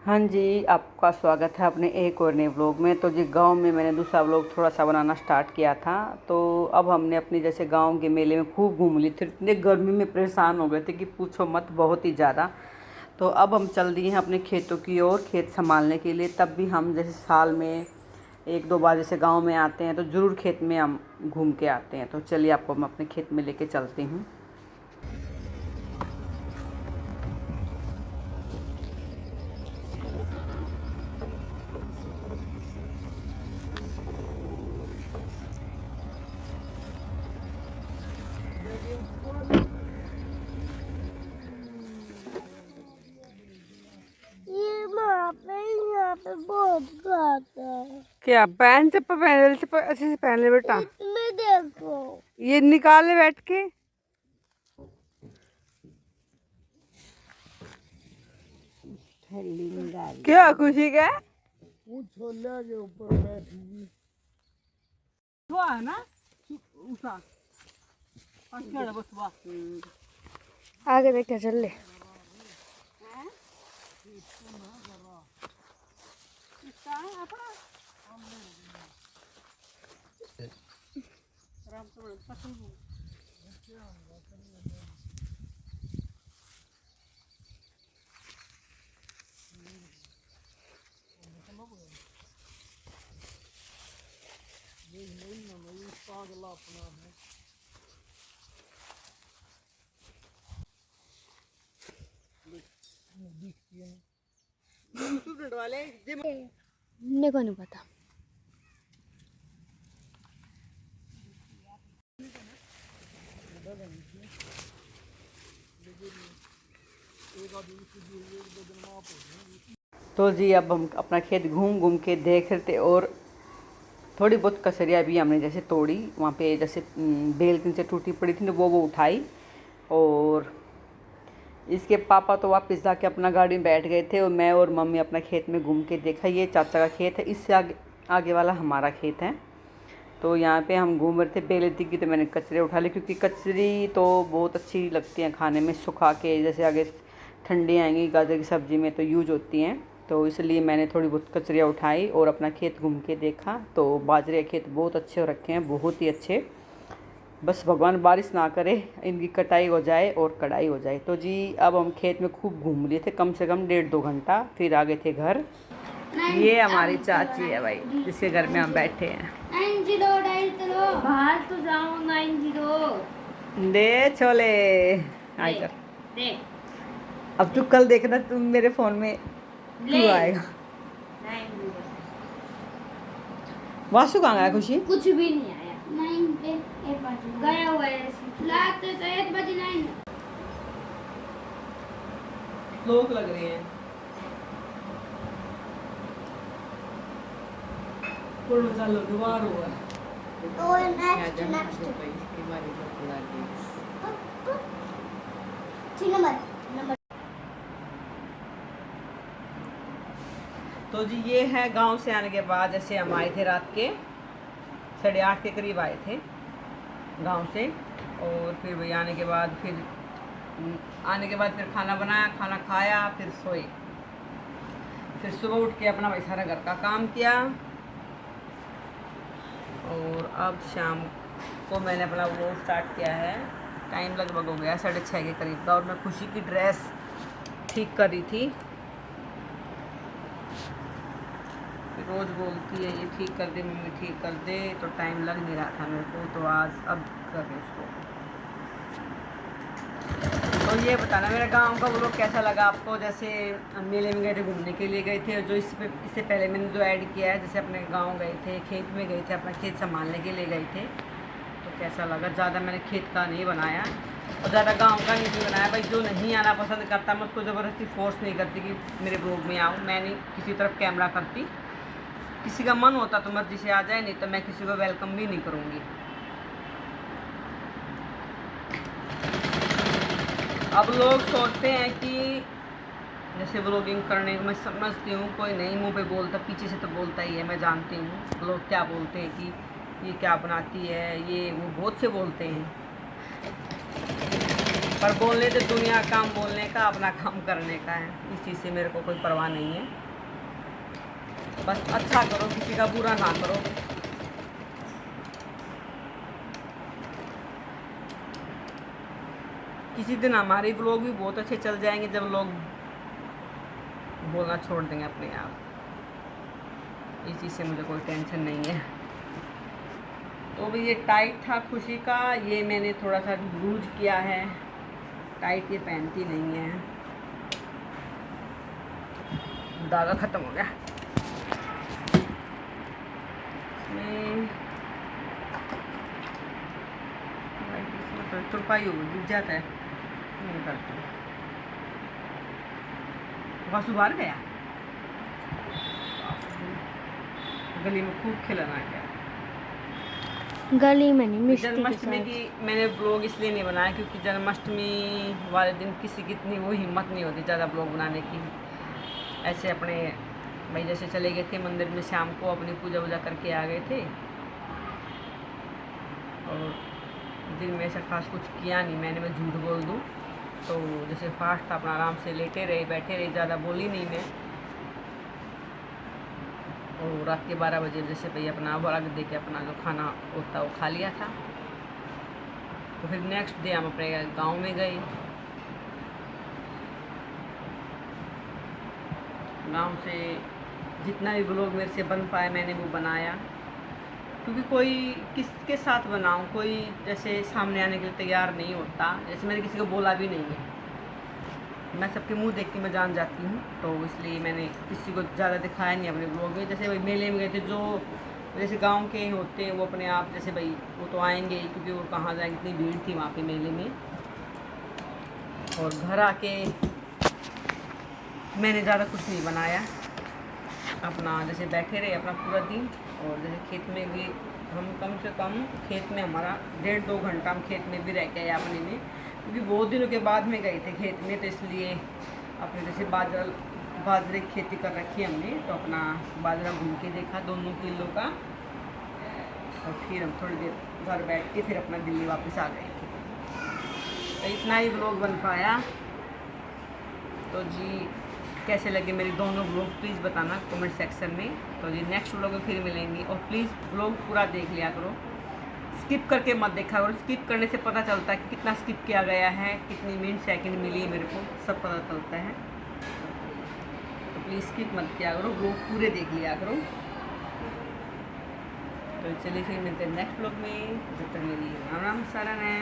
हाँ जी, आपका स्वागत है अपने एक और नए व्लॉग में। तो जी गांव में मैंने दूसरा व्लॉग थोड़ा सा बनाना स्टार्ट किया था। तो अब हमने अपनी जैसे गांव के मेले में खूब घूम ली थी, इतने गर्मी में परेशान हो गए थे कि पूछो मत, बहुत ही ज़्यादा। तो अब हम चल दिए हैं अपने खेतों की ओर, खेत संभालने के लिए। तब भी हम जैसे साल में एक दो बार जैसे गाँव में आते हैं तो ज़रूर खेत में हम घूम के आते हैं। तो चलिए आपको हम अपने खेत में लेके चलती हूँ। यहाँ पे बहुत घास है। क्या पैन चप्पल पहन, चप्पल अच्छे से पहन ले बेटा। इसमें देखो, ये निकाले बैठ के। क्या खुशी का वो छोले के ऊपर बैठी। है ना उठा आगे देख चल ले। मेरे को नहीं पता। तो जी अब हम अपना खेत घूम घूम के देख रहे थे, और थोड़ी बहुत कचरिया भी हमने जैसे तोड़ी वहाँ पे, जैसे बेल से टूटी पड़ी थी ना, वो उठाई। और इसके पापा तो वापस जाके अपना गाड़ी में बैठ गए थे, और मैं और मम्मी अपना खेत में घूम के देखा। ये चाचा का खेत है, इससे आगे वाला हमारा खेत है। तो यहाँ पे हम घूम रहे थे, बेल दिख गई तो मैंने कचरे उठा लिए, क्योंकि कचरी तो बहुत अच्छी लगती हैं खाने में, सुखा के। जैसे आगे ठंडी आएंगी गाजर की सब्ज़ी में तो यूज होती हैं, तो इसलिए मैंने थोड़ी बहुत कचरियाँ उठाई और अपना खेत घूम के देखा। तो बाजरे के खेत बहुत अच्छे हो रखे हैं, बहुत ही अच्छे। बस भगवान बारिश ना करे, इनकी कटाई हो जाए और कढ़ाई हो जाए। तो जी अब हम खेत में खूब घूम लिए थे, कम से कम 1.5-2 घंटा, फिर आ गए थे घर। ये हमारी चाची है भाई, जिसके घर में हम बैठे हैं। 90 बाहर तो जाओ। 90 दे छोले आए कर। दे अब तू कल देखना, तुम मेरे फोन में क्यों आएगा। 90 वासु कहाँ गया खुशी? कुछ भी नहीं आया। 9 गया हुआ है, लाते तो 1 बजे 9। लोग लग रहे हैं। चलो दोबारा हुआ। और नेक्स्ट 3 नंबर। तो जी ये है गांव से आने के बाद, जैसे हम आए थे रात के 8:30 के करीब आए थे गांव से। और फिर वही आने के बाद फिर खाना बनाया, खाना खाया, फिर सोए। फिर सुबह उठ के अपना वही सारा घर का काम किया। और अब शाम को मैंने अपना वो स्टार्ट किया है। टाइम लगभग हो गया 6:30 के करीब का, और मैं खुशी की ड्रेस ठीक कर रही थी। फिर रोज़ बोलती है ये ठीक कर दे मम्मी, ठीक कर दे, तो टाइम लग नहीं रहा था मेरे को, तो आज अब कर रही उसको। तो ये बताना मेरे गांव का वो लोग कैसा लगा आपको। जैसे हम मेले में गए थे, घूमने के लिए गए थे, और जो इससे पहले मैंने जो ऐड किया है, जैसे अपने गांव गए थे, खेत में गए थे, अपना खेत संभालने के लिए गए थे, तो कैसा लगा। ज़्यादा मैंने खेत का नहीं बनाया और ज़्यादा गांव का नहीं बनाया। भाई जो नहीं आना पसंद करता, मैं उसको ज़बरदस्ती फोर्स नहीं करती कि मेरे ब्लॉग में आऊँ। मैं नहीं किसी तरफ कैमरा करती, किसी का मन होता तो मर्जी से आ जाए, नहीं तो मैं किसी को वेलकम भी नहीं करूँगी। अब लोग सोचते हैं कि जैसे व्लॉगिंग करने को, मैं समझती हूँ, कोई नहीं मुंह पे बोलता, पीछे से तो बोलता ही है, मैं जानती हूँ लोग क्या बोलते हैं कि ये क्या बनाती है, ये वो बहुत से बोलते हैं। पर बोलने तो दुनिया काम बोलने का, अपना काम करने का है। इस चीज़ से मेरे को कोई परवाह नहीं है। बस अच्छा करो, किसी का बुरा ना करो। किसी दिन हमारे ब्लॉग भी बहुत अच्छे चल जाएंगे जब लोग बोलना छोड़ देंगे अपने आप। इस चीज़ से मुझे कोई टेंशन नहीं है। तो भी ये टाइट था खुशी का, ये मैंने थोड़ा सा लूज किया है। टाइट ये पहनती नहीं है। धागा ख़त्म हो गया। इसमें तुरपाई हो गिर जाता है, नहीं करती। बस उबार गया, गली में खूब खिलाना गया। गली में नहीं, मिष्टी के जन्माष्टमी साथ। की मैंने ब्लॉग इसलिए नहीं बनाया क्योंकि जन्माष्टमी वाले दिन किसी की इतनी वो हिम्मत नहीं होती ज़्यादा ब्लॉग बनाने की। ऐसे अपने भाई जैसे चले गए थे मंदिर में शाम को, अपनी पूजा वूजा करके आ गए थे और दिन में ऐसा खास कुछ किया नहीं मैंने, मैं झूठ बोल दूँ तो। जैसे फास्ट था, अपना आराम से लेटे रहे बैठे रहे, ज़्यादा बोली नहीं मैं। और रात के 12 बजे जैसे भाई अपना वर्ग दे के अपना जो खाना होता वो खा लिया था। तो फिर नेक्स्ट डे हम अपने गांव में गए। गांव से जितना भी ब्लॉग मेरे से बन पाया मैंने वो बनाया, क्योंकि कोई किसके साथ बनाऊं, कोई जैसे सामने आने के लिए तैयार नहीं होता। जैसे मैंने किसी को बोला भी नहीं है, मैं सबके मुंह देख के मैं जान जाती हूँ, तो इसलिए मैंने किसी को ज़्यादा दिखाया नहीं अपने ब्लॉग में। जैसे भाई मेले में गए थे, जो जैसे गांव के होते हैं वो अपने आप जैसे भाई वो तो आएंगे ही, क्योंकि वो कहाँ जाएंगे, इतनी भीड़ थी वहाँ पे मेले में। और घर आके मैंने ज़्यादा कुछ नहीं बनाया, अपना जैसे बैठे रहे अपना पूरा दिन। और जैसे खेत में भी हम कम से कम खेत में हमारा 1.5-2 घंटा हम खेत में भी रह के आए अपने में, क्योंकि बहुत दिनों के बाद में गए थे खेत में। तो इसलिए अपने जैसे बाजरे की खेती कर रखी हमने, तो अपना बाजरा घूम के देखा 2 किलो का। और फिर हम थोड़ी देर घर बैठ के फिर अपना दिल्ली वापस आ गए थे। तो इतना ही ब्लॉग बन पाया। तो जी कैसे लगे मेरी दोनों ब्लॉग प्लीज़ बताना कमेंट सेक्शन में। तो जी नेक्स्ट ब्लॉग में फिर मिलेंगे। और प्लीज़ ब्लॉग पूरा देख लिया करो, स्किप करके मत देखा करो। स्किप करने से पता चलता है कि कितना स्किप किया गया है, कितनी मिनट सेकंड मिली है, मेरे को सब पता चलता है। तो प्लीज़ स्किप मत किया करो, ब्लॉग पूरे देख लिया करो। तो चलिए फिर मिलते हैं नेक्स्ट ब्लॉग में। जब तक मेरी राम राम सारा है।